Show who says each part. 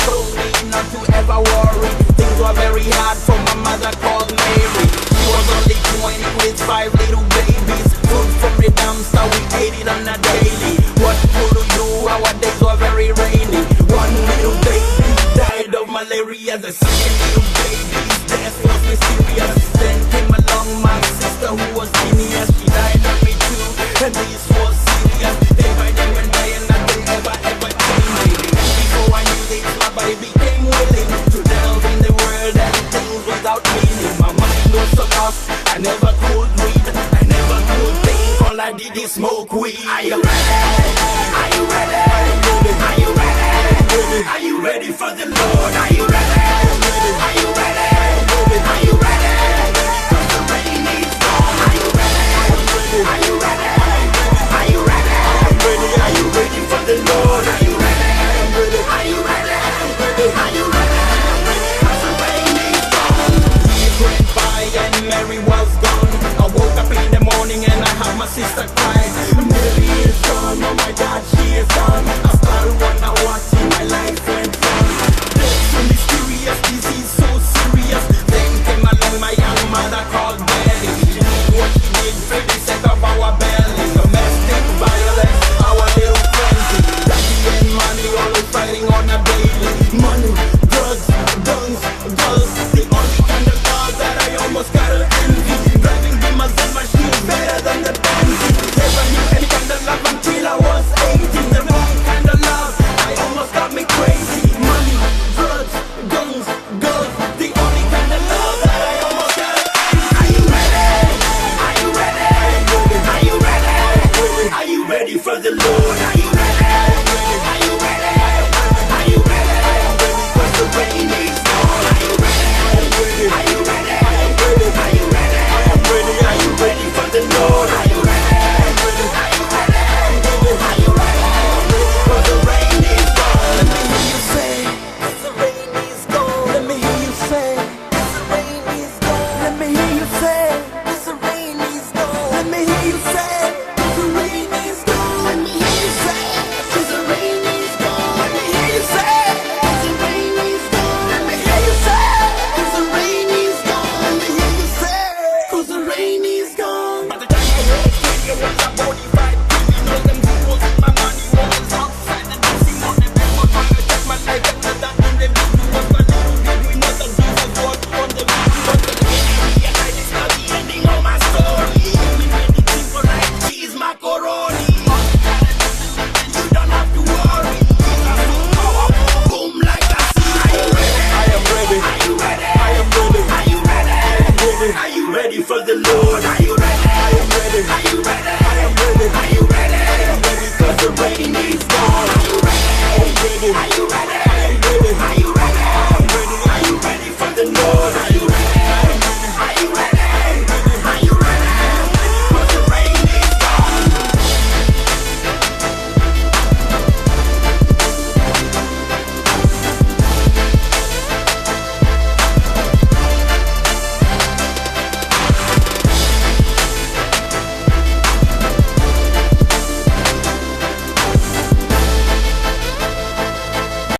Speaker 1: told me not to ever worry. Things were very hard for my mother called Mary. She was only 20 with 5 little babies. Food from the dumpster, we ate it on a daily. What could we do? Our days were very rainy. One little baby died of malaria. The second little baby's death was mysterious. Then came along my sister who was genius. She died of me too, and this was serious. Day by day went by and nothing ever changed. Before I knew this, my body became willing to delve in the world and things without meaning. My mind was so lost, I never could read, I never could think. All I did is smoke weed. Are you ready? Are you ready? Are you ready? Are you ready for the Lord?